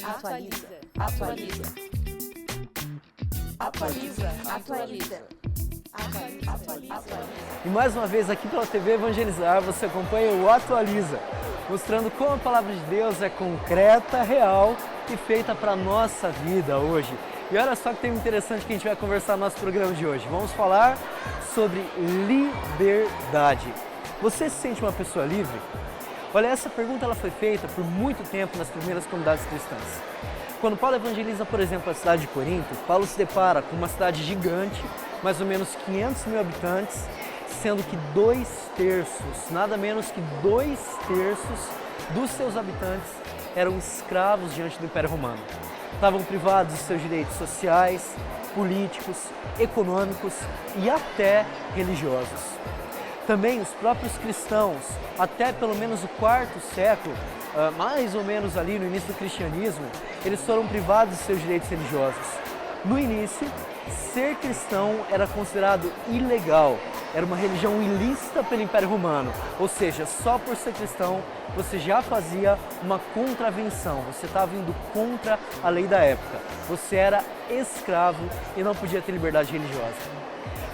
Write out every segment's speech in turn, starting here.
Atualiza. Atualiza. Atualiza. Atualiza. Atualiza. E mais uma vez aqui pela TV Evangelizar você acompanha o Atualiza, mostrando como a palavra de Deus é concreta, real e feita para a nossa vida hoje. E olha só que tem interessante que a gente vai conversar no nosso programa de hoje. Vamos falar sobre liberdade. Você se sente uma pessoa livre? Olha, essa pergunta ela foi feita por muito tempo nas primeiras comunidades cristãs. Quando Paulo evangeliza, por exemplo, a cidade de Corinto, Paulo se depara com uma cidade gigante, mais ou menos 500 mil habitantes, sendo que 2/3, nada menos que 2/3 dos seus habitantes eram escravos diante do Império Romano. Estavam privados de seus direitos sociais, políticos, econômicos e até religiosos. Também os próprios cristãos, até pelo menos o quarto século, mais ou menos ali no início do cristianismo, eles foram privados de seus direitos religiosos. No início, ser cristão era considerado ilegal, era uma religião ilícita pelo Império Romano, ou seja, só por ser cristão você já fazia uma contravenção, você estava indo contra a lei da época, você era escravo e não podia ter liberdade religiosa.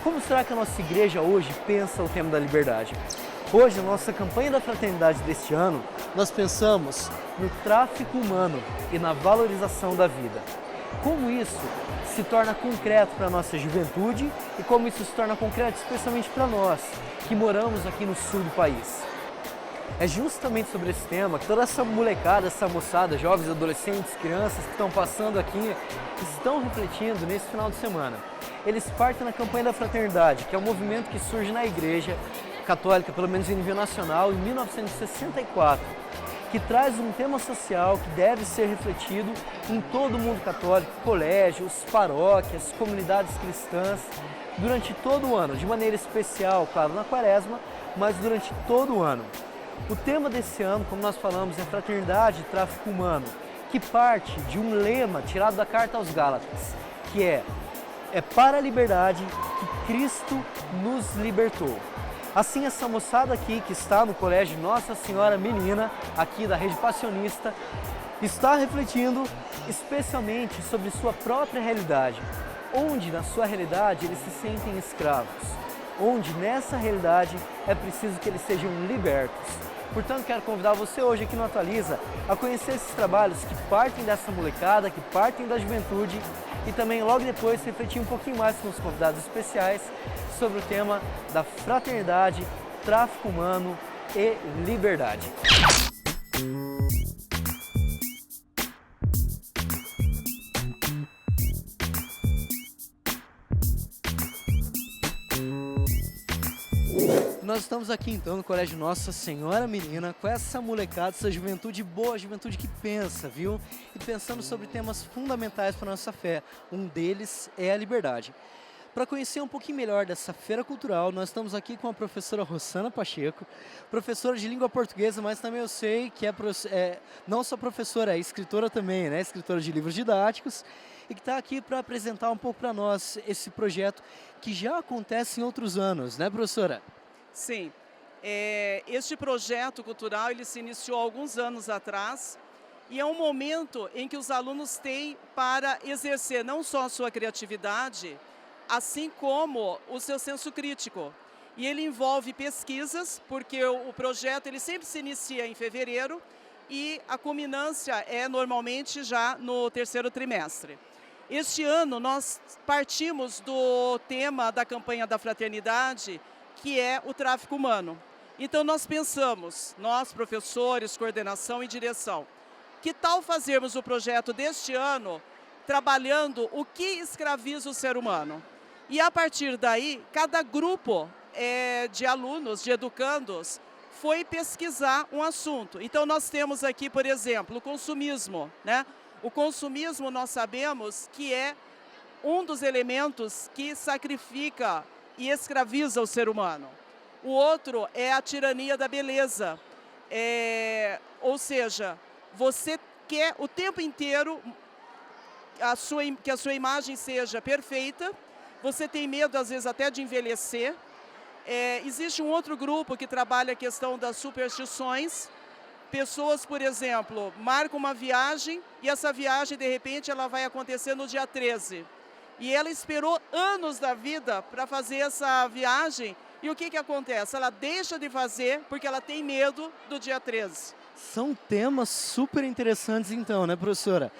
Como será que a nossa igreja hoje pensa o tema da liberdade? Hoje, na nossa campanha da fraternidade deste ano, nós pensamos no tráfico humano e na valorização da vida. Como isso se torna concreto para a nossa juventude e como isso se torna concreto especialmente para nós, que moramos aqui no sul do país. É justamente sobre esse tema que toda essa molecada, essa moçada, jovens, adolescentes, crianças que estão passando aqui, estão refletindo nesse final de semana. Eles partem na campanha da fraternidade, que é um movimento que surge na igreja católica, pelo menos em nível nacional, em 1964, que traz um tema social que deve ser refletido em todo o mundo católico, colégios, paróquias, comunidades cristãs, durante todo o ano, de maneira especial, claro, na quaresma, mas durante todo o ano. O tema desse ano, como nós falamos, é fraternidade e tráfico humano, que parte de um lema tirado da carta aos Gálatas, que é para a liberdade que Cristo nos libertou. Assim, essa moçada aqui que está no colégio Nossa Senhora Menina, aqui da Rede Passionista, está refletindo especialmente sobre sua própria realidade, onde na sua realidade eles se sentem escravos, onde nessa realidade é preciso que eles sejam libertos. Portanto, quero convidar você hoje aqui no Atualiza a conhecer esses trabalhos que partem dessa molecada, que partem da juventude e também logo depois refletir um pouquinho mais com os convidados especiais sobre o tema da fraternidade, tráfico humano e liberdade. Nós estamos aqui então no Colégio Nossa Senhora Menina com essa molecada, essa juventude boa, juventude que pensa, viu? E pensando sobre temas fundamentais para a nossa fé. Um deles é a liberdade. Para conhecer um pouquinho melhor dessa feira cultural, nós estamos aqui com a professora Rossana Pacheco, professora de língua portuguesa, mas também eu sei que não só professora, é escritora também, né? Escritora de livros didáticos e que está aqui para apresentar um pouco para nós esse projeto que já acontece em outros anos, né, professora? Sim, este projeto cultural ele se iniciou há alguns anos atrás e é um momento em que os alunos têm para exercer não só a sua criatividade, assim como o seu senso crítico. E ele envolve pesquisas, porque o projeto ele sempre se inicia em fevereiro e a culminância é normalmente já no terceiro trimestre. Este ano nós partimos do tema da campanha da fraternidade, que é o tráfico humano. Então nós pensamos, nós professores, coordenação e direção, que tal fazermos o projeto deste ano trabalhando o que escraviza o ser humano? E a partir daí, cada grupo de alunos, de educandos, foi pesquisar um assunto. Então nós temos aqui, por exemplo, o consumismo, né? O consumismo nós sabemos que é um dos elementos que sacrifica e escraviza o ser humano. O outro é a tirania da beleza. Ou seja, você quer o tempo inteiro que a sua imagem seja perfeita, você tem medo, às vezes, até de envelhecer. Existe um outro grupo que trabalha a questão das superstições, pessoas, por exemplo, marcam uma viagem e essa viagem, de repente, ela vai acontecer no dia 13. E ela esperou anos da vida para fazer essa viagem. E o que acontece? Ela deixa de fazer porque ela tem medo do dia 13. São temas super interessantes então, né, professora?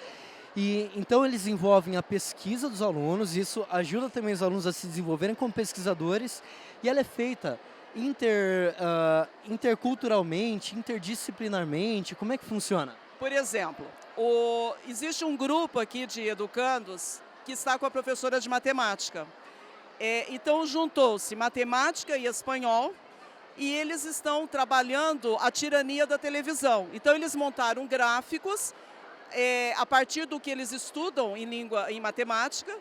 E então eles envolvem a pesquisa dos alunos, isso ajuda também os alunos a se desenvolverem como pesquisadores, e ela é feita interculturalmente, interdisciplinarmente, como é que funciona? Por exemplo, existe um grupo aqui de educandos que está com a professora de matemática. Então juntou-se matemática e espanhol, e eles estão trabalhando a tirania da televisão. Então eles montaram gráficos a partir do que eles estudam em matemática,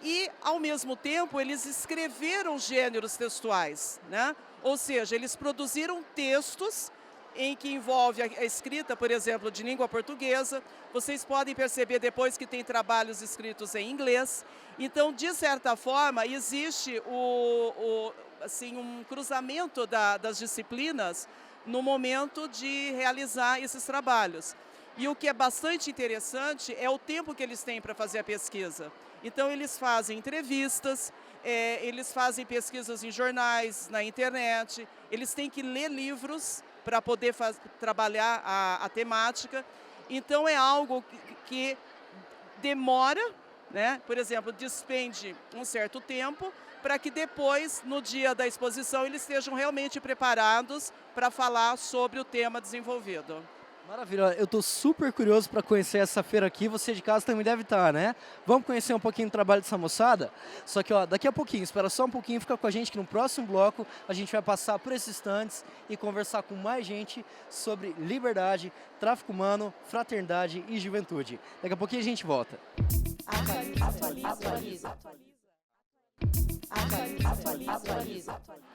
e ao mesmo tempo eles escreveram gêneros textuais, né? Ou seja, eles produziram textos em que envolve a escrita, por exemplo, de língua portuguesa. Vocês podem perceber depois que tem trabalhos escritos em inglês. Então, de certa forma, existe assim, um cruzamento das disciplinas no momento de realizar esses trabalhos. E o que é bastante interessante é o tempo que eles têm para fazer a pesquisa. Então, eles fazem entrevistas, eles fazem pesquisas em jornais, na internet, eles têm que ler livros para poder trabalhar a temática. Então, é algo que demora, né? Por exemplo, despende um certo tempo para que depois, no dia da exposição, eles estejam realmente preparados para falar sobre o tema desenvolvido. Maravilha, eu estou super curioso para conhecer essa feira aqui, você de casa também deve estar, né? Vamos conhecer um pouquinho do trabalho dessa moçada? Só que daqui a pouquinho, espera só um pouquinho, fica com a gente que no próximo bloco a gente vai passar por esses stands e conversar com mais gente sobre liberdade, tráfico humano, fraternidade e juventude. Daqui a pouquinho a gente volta.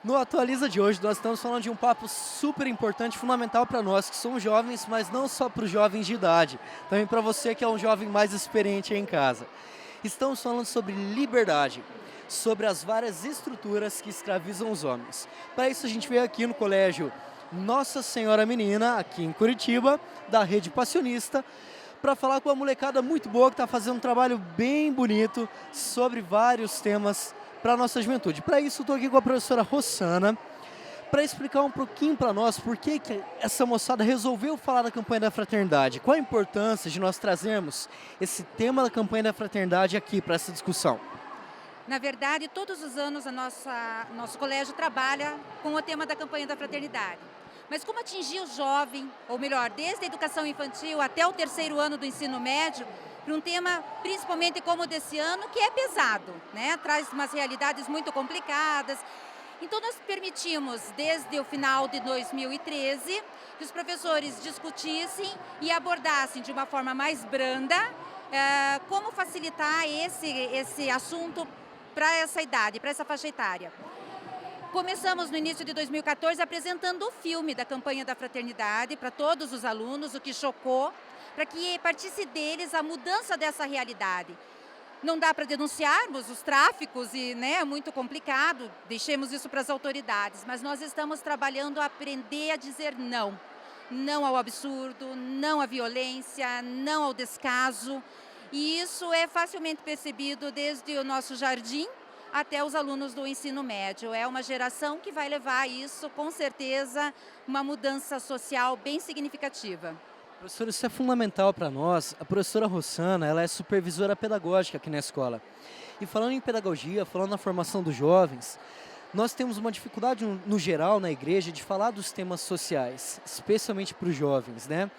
No Atualiza de hoje, nós estamos falando de um papo super importante, fundamental para nós que somos jovens, mas não só para os jovens de idade, também para você que é um jovem mais experiente aí em casa. Estamos falando sobre liberdade, sobre as várias estruturas que escravizam os homens. Para isso a gente veio aqui no colégio Nossa Senhora Menina, aqui em Curitiba, da Rede Passionista, para falar com uma molecada muito boa que está fazendo um trabalho bem bonito sobre vários temas para a nossa juventude. Para isso, estou aqui com a professora Rossana, para explicar um pouquinho para nós por que essa moçada resolveu falar da campanha da fraternidade. Qual a importância de nós trazermos esse tema da campanha da fraternidade aqui para essa discussão? Na verdade, todos os anos nosso colégio trabalha com o tema da campanha da fraternidade. Mas como atingir o jovem, ou melhor, desde a educação infantil até o 3º ano do ensino médio, para um tema, principalmente como o desse ano, que é pesado, né? Traz umas realidades muito complicadas. Então, nós permitimos, desde o final de 2013, que os professores discutissem e abordassem de uma forma mais branda como facilitar esse assunto para essa idade, para essa faixa etária. Começamos no início de 2014 apresentando o filme da campanha da fraternidade para todos os alunos, o que chocou, para que partisse deles a mudança dessa realidade. Não dá para denunciarmos os tráficos e é muito complicado, deixemos isso para as autoridades, mas nós estamos trabalhando a aprender a dizer não. Não ao absurdo, não à violência, não ao descaso. E isso é facilmente percebido desde o nosso jardim até os alunos do ensino médio. É uma geração que vai levar a isso, com certeza, uma mudança social bem significativa. Professora, isso é fundamental para nós. A professora Rossana, ela é supervisora pedagógica aqui na escola. E falando em pedagogia, falando na formação dos jovens, nós temos uma dificuldade no geral na igreja de falar dos temas sociais, especialmente para os jovens, né?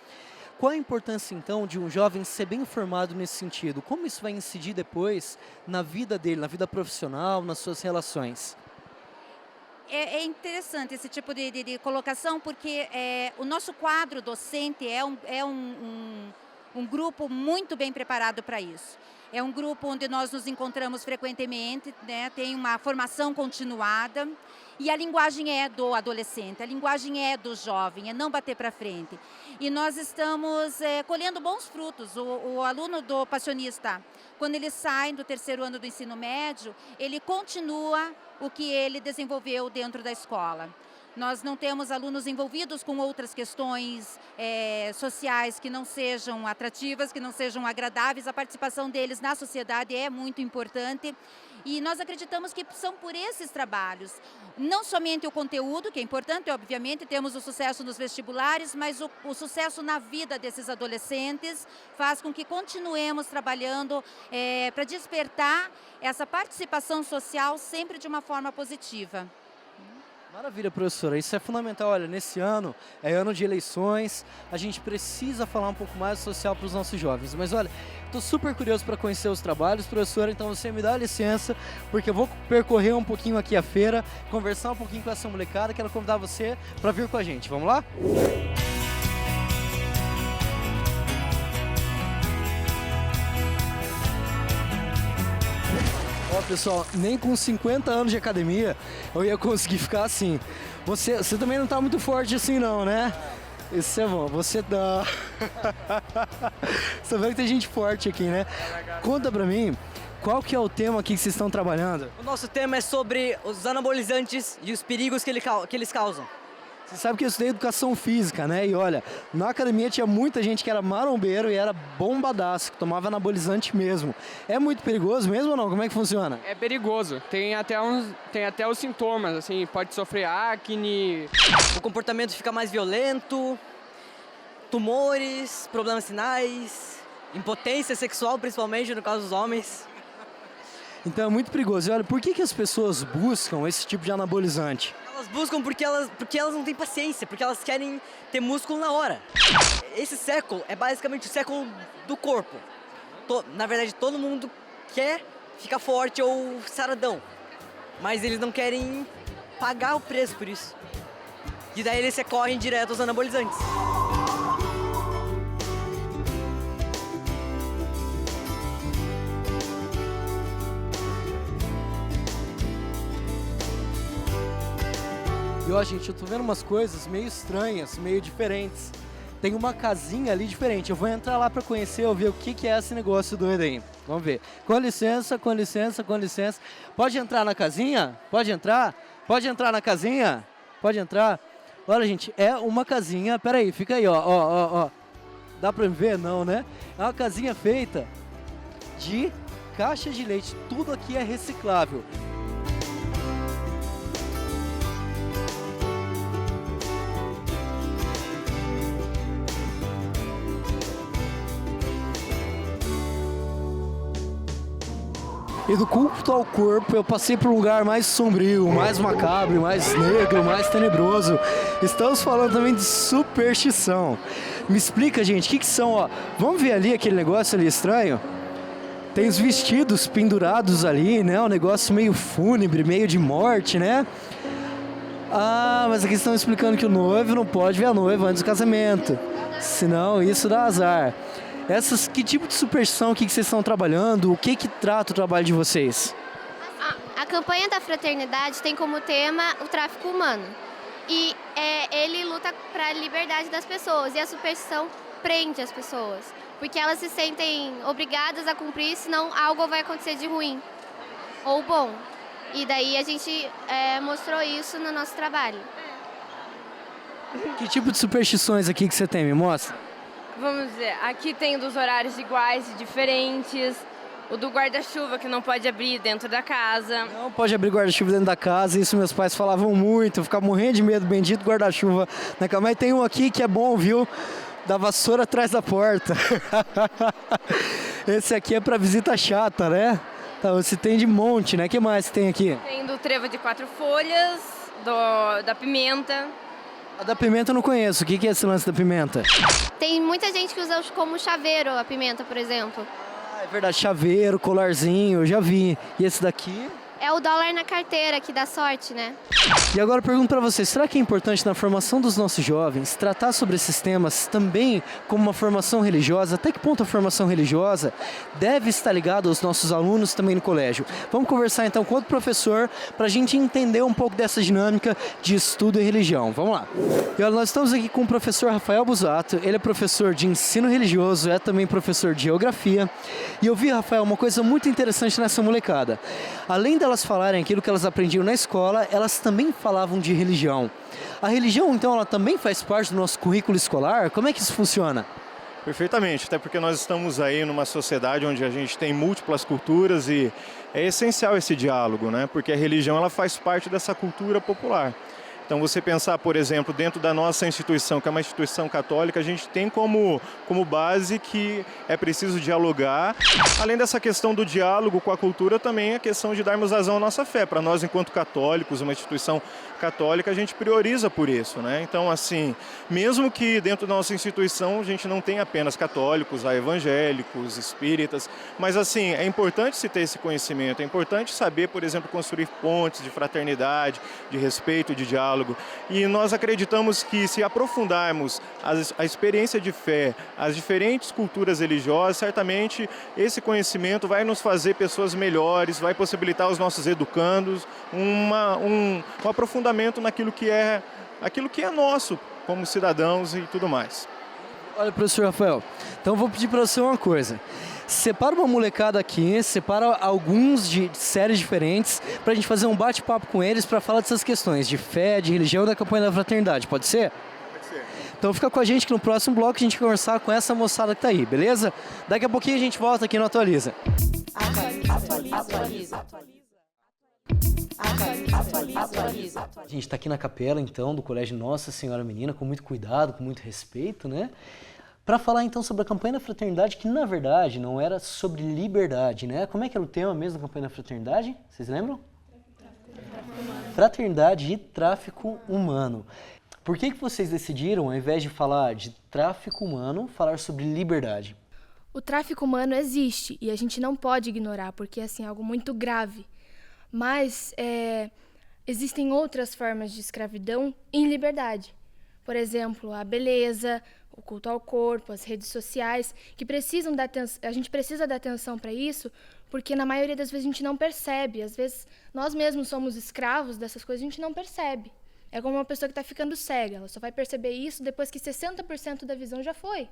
Qual a importância, então, de um jovem ser bem informado nesse sentido? Como isso vai incidir depois na vida dele, na vida profissional, nas suas relações? É interessante esse tipo de colocação, porque o nosso quadro docente é um grupo muito bem preparado para isso. É um grupo onde nós nos encontramos frequentemente, né? Tem uma formação continuada. E a linguagem é do adolescente, a linguagem é do jovem, é não bater para frente. E nós estamos colhendo bons frutos. O aluno do Passionista, quando ele sai do 3º ano do ensino médio, ele continua o que ele desenvolveu dentro da escola. Nós não temos alunos envolvidos com outras questões sociais que não sejam atrativas, que não sejam agradáveis. A participação deles na sociedade é muito importante. E nós acreditamos que são por esses trabalhos, não somente o conteúdo, que é importante, obviamente, temos o sucesso nos vestibulares, mas o sucesso na vida desses adolescentes faz com que continuemos trabalhando para despertar essa participação social sempre de uma forma positiva. Maravilha, professora, isso é fundamental. Olha, nesse ano, é ano de eleições, a gente precisa falar um pouco mais social para os nossos jovens. Mas olha, estou super curioso para conhecer os trabalhos, professora, então você me dá licença, porque eu vou percorrer um pouquinho aqui a feira, conversar um pouquinho com essa molecada, quero convidar você para vir com a gente. Vamos lá? Ó, pessoal, nem com 50 anos de academia eu ia conseguir ficar assim. Você também não tá muito forte assim não, né? Isso é bom, você dá. Você vê que tem gente forte aqui, né? Conta pra mim, qual que é o tema aqui que vocês estão trabalhando? O nosso tema é sobre os anabolizantes e os perigos que eles causam. Você sabe que eu estudei educação física, né? E olha, na academia tinha muita gente que era marombeiro e era bombadaço, que tomava anabolizante mesmo. É muito perigoso mesmo ou não? Como é que funciona? É perigoso. Tem até os sintomas, assim, pode sofrer acne. O comportamento fica mais violento, tumores, problemas sinais, impotência sexual, principalmente no caso dos homens. Então é muito perigoso. E olha, por que as pessoas buscam esse tipo de anabolizante? Elas buscam porque elas não têm paciência, porque elas querem ter músculo na hora. Esse século é basicamente o século do corpo. Na verdade, todo mundo quer ficar forte ou saradão, mas eles não querem pagar o preço por isso. E daí eles recorrem direto aos anabolizantes. E ó, gente, eu tô vendo umas coisas meio estranhas, meio diferentes. Tem uma casinha ali diferente. Eu vou entrar lá pra conhecer, eu ver o que é esse negócio doido aí. Vamos ver. Com licença, com licença, com licença. Pode entrar na casinha? Pode entrar? Pode entrar na casinha? Pode entrar? Olha, gente, é uma casinha. Pera aí, fica aí, ó. Dá pra ver? Não, né? É uma casinha feita de caixa de leite. Tudo aqui é reciclável. E do culto ao corpo, eu passei por um lugar mais sombrio, mais macabro, mais negro, mais tenebroso. Estamos falando também de superstição. Me explica, gente, o que são, ó? Vamos ver ali aquele negócio ali estranho? Tem os vestidos pendurados ali, né? Um negócio meio fúnebre, meio de morte, né? Ah, mas aqui estão explicando que o noivo não pode ver a noiva antes do casamento. Senão isso dá azar. Que tipo de superstição que vocês estão trabalhando? O que trata o trabalho de vocês? A campanha da fraternidade tem como tema o tráfico humano. E ele luta para a liberdade das pessoas. E a superstição prende as pessoas. Porque elas se sentem obrigadas a cumprir, senão algo vai acontecer de ruim ou bom. E daí a gente mostrou isso no nosso trabalho. Que tipo de superstições aqui que você tem? Me mostra. Vamos dizer, aqui tem dos horários iguais e diferentes, o do guarda-chuva que não pode abrir dentro da casa. Não pode abrir guarda-chuva dentro da casa, isso meus pais falavam muito, eu ficava morrendo de medo, bendito guarda-chuva na cama. Mas tem um aqui que é bom, viu? Da vassoura atrás da porta. Esse aqui é para visita chata, né? Tá, você tem de monte, né? O que mais tem aqui? Tem do trevo de 4 folhas, da pimenta. A da pimenta eu não conheço. O que é esse lance da pimenta? Tem muita gente que usa como chaveiro a pimenta, por exemplo. Ah, é verdade. Chaveiro, colarzinho, eu já vi. E esse daqui? É o dólar na carteira que dá sorte, né? E agora eu pergunto para vocês, será que é importante na formação dos nossos jovens tratar sobre esses temas também como uma formação religiosa? Até que ponto a formação religiosa deve estar ligada aos nossos alunos também no colégio? Vamos conversar então com outro professor para a gente entender um pouco dessa dinâmica de estudo e religião. Vamos lá. E olha, nós estamos aqui com o professor Rafael Busato. Ele é professor de ensino religioso, é também professor de geografia. E eu vi, Rafael, uma coisa muito interessante nessa molecada. Além delas falarem aquilo que elas aprendiam na escola, elas também falavam de religião. A religião, então, ela também faz parte do nosso currículo escolar? Como é que isso funciona? Perfeitamente, até porque nós estamos aí numa sociedade onde a gente tem múltiplas culturas e é essencial esse diálogo, né? Porque a religião ela faz parte dessa cultura popular. Então, você pensar, por exemplo, dentro da nossa instituição, que é uma instituição católica, a gente tem como base que é preciso dialogar. Além dessa questão do diálogo com a cultura, também a questão de darmos razão à nossa fé. Para nós, enquanto católicos, uma instituição católica, a gente prioriza por isso, né? Então, assim, mesmo que dentro da nossa instituição a gente não tenha apenas católicos, há evangélicos, espíritas, mas, assim, é importante se ter esse conhecimento, é importante saber, por exemplo, construir pontes de fraternidade, de respeito, de diálogo. E nós acreditamos que se aprofundarmos a experiência de fé, as diferentes culturas religiosas, certamente esse conhecimento vai nos fazer pessoas melhores, vai possibilitar aos nossos educandos um aprofundamento naquilo que é nosso como cidadãos e tudo mais. Olha, professor Rafael, então eu vou pedir para você uma coisa. Separa uma molecada aqui, separa alguns de séries diferentes para a gente fazer um bate-papo com eles para falar dessas questões de fé, de religião e da campanha da fraternidade. Pode ser? Pode ser. Então fica com a gente que no próximo bloco a gente vai conversar com essa moçada que tá aí, beleza? Daqui a pouquinho a gente volta aqui no Atualiza. Atualiza. A gente está aqui na capela, então, do Colégio Nossa Senhora Menina, com muito cuidado, com muito respeito, né? Para falar, então, sobre a campanha da fraternidade, que, na verdade, não era sobre liberdade, né? Como é que era o tema mesmo da campanha da fraternidade? Vocês lembram? Fraternidade e tráfico humano. Por que vocês decidiram, ao invés de falar de tráfico humano, falar sobre liberdade? O tráfico humano existe e a gente não pode ignorar, porque assim, é algo muito grave. Mas existem outras formas de escravidão em liberdade. Por exemplo, a beleza, o culto ao corpo, as redes sociais, que precisam dar atenção, a gente precisa dar atenção para isso, porque na maioria das vezes a gente não percebe. Às vezes nós mesmos somos escravos dessas coisas, a gente não percebe. É como uma pessoa que está ficando cega, ela só vai perceber isso depois que 60% da visão já foi.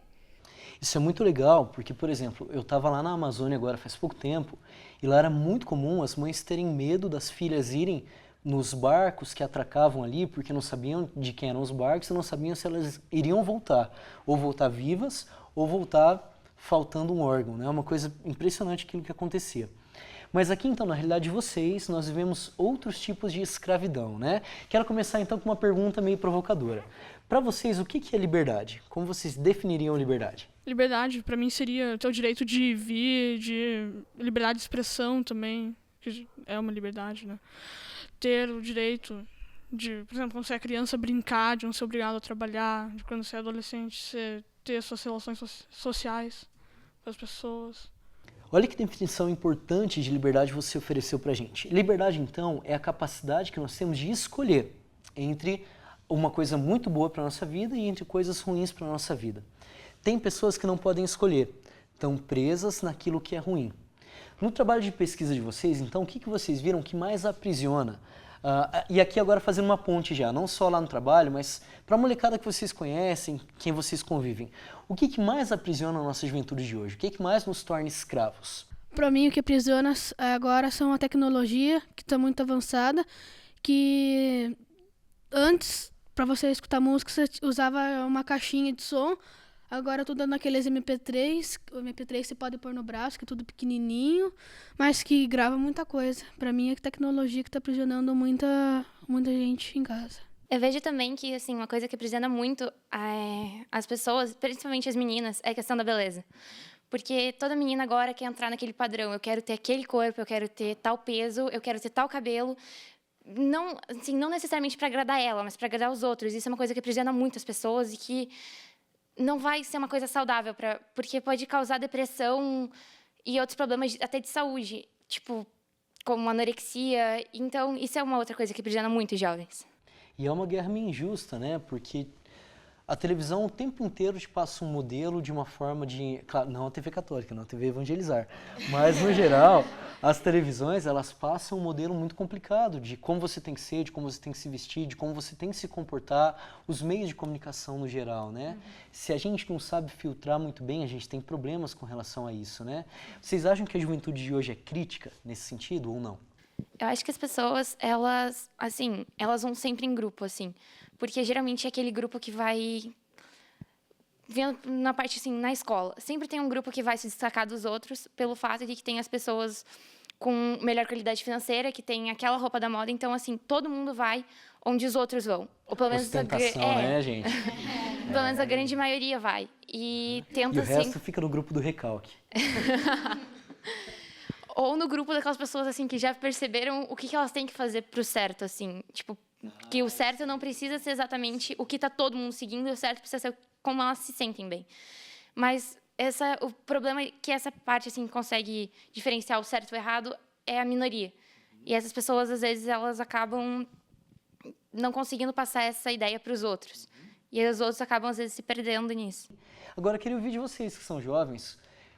Isso é muito legal, porque, por exemplo, eu estava lá na Amazônia agora faz pouco tempo, e lá era muito comum as mães terem medo das filhas irem nos barcos que atracavam ali, porque não sabiam de quem eram os barcos e não sabiam se elas iriam voltar, ou voltar vivas, ou voltar faltando um órgão, né? Uma coisa impressionante aquilo que acontecia. Mas aqui, então, na realidade de vocês, nós vivemos outros tipos de escravidão, né? Quero começar, então, com uma pergunta meio provocadora. Para vocês, o que é liberdade? Como vocês definiriam liberdade? Liberdade, para mim, seria ter o direito de vir, de liberdade de expressão também, que é uma liberdade, né? Ter o direito de, por exemplo, quando você é criança, brincar, de não ser obrigado a trabalhar, de quando você é adolescente, você ter suas relações sociais com as pessoas. Olha que definição importante de liberdade você ofereceu pra gente. Liberdade, então, é a capacidade que nós temos de escolher entre uma coisa muito boa para a nossa vida e entre coisas ruins para a nossa vida. Tem pessoas que não podem escolher, estão presas naquilo que é ruim. No trabalho de pesquisa de vocês, então, o que vocês viram que mais aprisiona? E aqui agora fazendo uma ponte já, não só lá no trabalho, mas para a molecada que vocês conhecem, quem vocês convivem. O que mais aprisiona a nossa juventude de hoje? O que mais nos torna escravos? Para mim, o que aprisiona agora são a tecnologia, que está muito avançada, que antes, para você escutar música, você usava uma caixinha de som. Agora tudo naqueles MP3, o MP3 você pode pôr no braço, que é tudo pequenininho, mas que grava muita coisa. Para mim é a tecnologia que está aprisionando muita gente em casa. Eu vejo também que, assim, uma coisa que aprisiona muito as pessoas, principalmente as meninas, é a questão da beleza. Porque toda menina agora quer entrar naquele padrão, eu quero ter aquele corpo, eu quero ter tal peso, eu quero ter tal cabelo. Não, assim, não necessariamente para agradar ela, mas para agradar os outros. Isso é uma coisa que aprisiona muito as pessoas e que não vai ser uma coisa saudável, porque pode causar depressão e outros problemas até de saúde, tipo, como anorexia. Então, isso é uma outra coisa que aprisiona muito os jovens. E é uma guerra meio injusta, né? Porque a televisão o tempo inteiro te passa um modelo de uma forma de... Claro, não a TV católica, não a TV evangelizar. Mas, no geral, as televisões, elas passam um modelo muito complicado de como você tem que ser, de como você tem que se vestir, de como você tem que se comportar, os meios de comunicação no geral, né? Se a gente não sabe filtrar muito bem, a gente tem problemas com relação a isso, né? Vocês acham que a juventude de hoje é crítica nesse sentido ou não? Eu acho que as pessoas, elas vão sempre em grupo, assim. Porque geralmente é aquele grupo que vai... Vendo na parte, assim, na escola. Sempre tem um grupo que vai se destacar dos outros pelo fato de que tem as pessoas com melhor qualidade financeira, que tem aquela roupa da moda. Então, assim, todo mundo vai onde os outros vão. Ou pelo menos né, gente? Pelo menos a grande maioria vai. E tenta, E o resto fica no grupo do recalque. Ou no grupo daquelas pessoas, assim, que já perceberam o que elas têm que fazer pro certo, assim. Tipo, que o certo não precisa ser exatamente o que tá todo mundo seguindo, o certo precisa ser como elas se sentem bem. Mas o problema é que essa parte, assim, consegue diferenciar o certo e o errado é a minoria. E essas pessoas, às vezes, elas acabam não conseguindo passar essa ideia para os outros. E os outros acabam, às vezes, se perdendo nisso. Agora, eu queria ouvir de vocês que são jovens,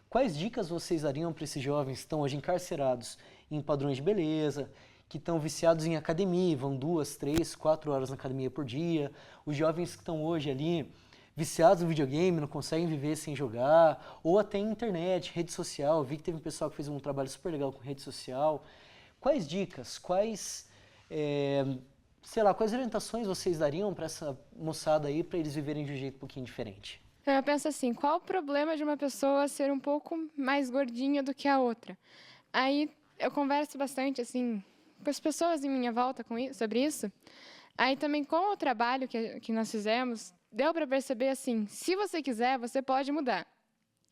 quais dicas vocês dariam para esses jovens que estão hoje encarcerados em padrões de beleza, que estão viciados em academia, vão 2, 3, 4 horas na academia por dia, os jovens que estão hoje ali viciados no videogame, não conseguem viver sem jogar, ou até em internet, rede social. Eu vi que teve um pessoal que fez um trabalho super legal com rede social. Quais dicas, quais orientações vocês dariam para essa moçada aí, para eles viverem de um jeito um pouquinho diferente? Eu penso assim, qual o problema de uma pessoa ser um pouco mais gordinha do que a outra? Aí eu converso bastante, assim, com as pessoas em minha volta sobre isso. Aí também com o trabalho que nós fizemos, deu para perceber, assim, se você quiser, você pode mudar.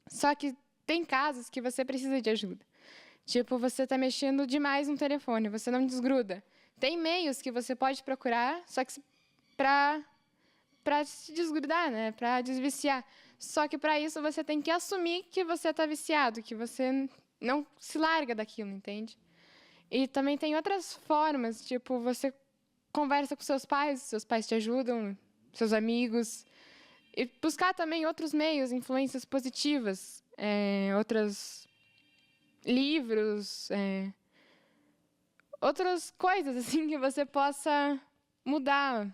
Só que tem casos que você precisa de ajuda. Tipo, você está mexendo demais no telefone, você não desgruda. Tem meios que você pode procurar, só que para se desgrudar, né? Para desviciar. Só que para isso você tem que assumir que você está viciado, que você não se larga daquilo, entende? E também tem outras formas, tipo, você conversa com seus pais te ajudam, seus amigos. E buscar também outros meios, influências positivas, outros livros, outras coisas assim que você possa mudar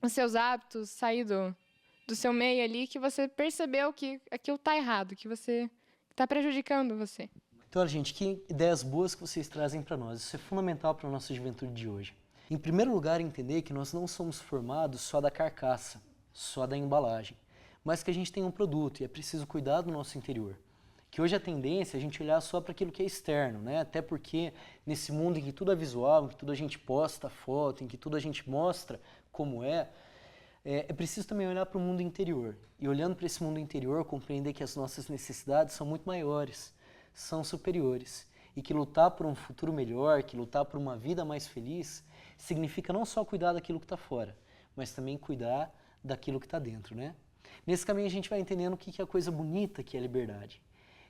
os seus hábitos, sair do seu meio ali, que você percebeu que aquilo está errado, que você está prejudicando você. Então, olha, gente, que ideias boas que vocês trazem para nós. Isso é fundamental para a nossa juventude de hoje. Em primeiro lugar, entender que nós não somos formados só da carcaça, só da embalagem, mas que a gente tem um produto e é preciso cuidar do nosso interior. Que hoje a tendência é a gente olhar só para aquilo que é externo, né? Até porque nesse mundo em que tudo é visual, em que tudo a gente posta foto, em que tudo a gente mostra como é preciso também olhar para o mundo interior. E olhando para esse mundo interior, compreender que as nossas necessidades são muito maiores, são superiores. E que lutar por um futuro melhor, que lutar por uma vida mais feliz, significa não só cuidar daquilo que está fora, mas também cuidar daquilo que está dentro, né? Nesse caminho a gente vai entendendo o que é a coisa bonita que é a liberdade,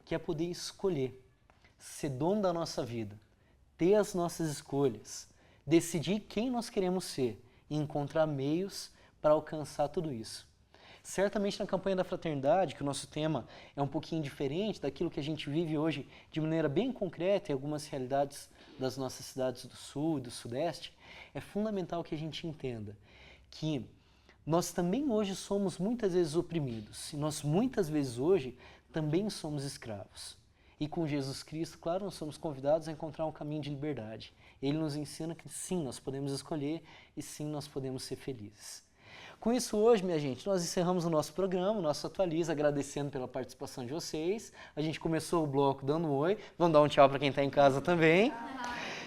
que é poder escolher, ser dono da nossa vida, ter as nossas escolhas, decidir quem nós queremos ser e encontrar meios para alcançar tudo isso. Certamente na campanha da fraternidade, que o nosso tema é um pouquinho diferente daquilo que a gente vive hoje de maneira bem concreta em algumas realidades das nossas cidades do Sul e do Sudeste, é fundamental que a gente entenda que nós também hoje somos muitas vezes oprimidos e nós muitas vezes hoje também somos escravos. E com Jesus Cristo, claro, nós somos convidados a encontrar um caminho de liberdade. Ele nos ensina que sim, nós podemos escolher e sim, nós podemos ser felizes. Com isso hoje, minha gente, nós encerramos o nosso programa, o nosso Atualiza, agradecendo pela participação de vocês. A gente começou o bloco dando um oi, vamos dar um tchau para quem está em casa também.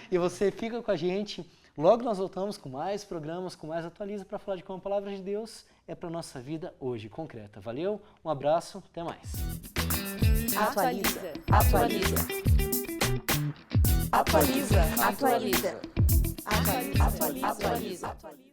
E você fica com a gente, logo nós voltamos com mais programas, com mais Atualiza, para falar de como a Palavra de Deus é para a nossa vida hoje, concreta. Valeu, um abraço, até mais. Atualiza, atualiza. Atualiza, atualiza. Atualiza, atualiza.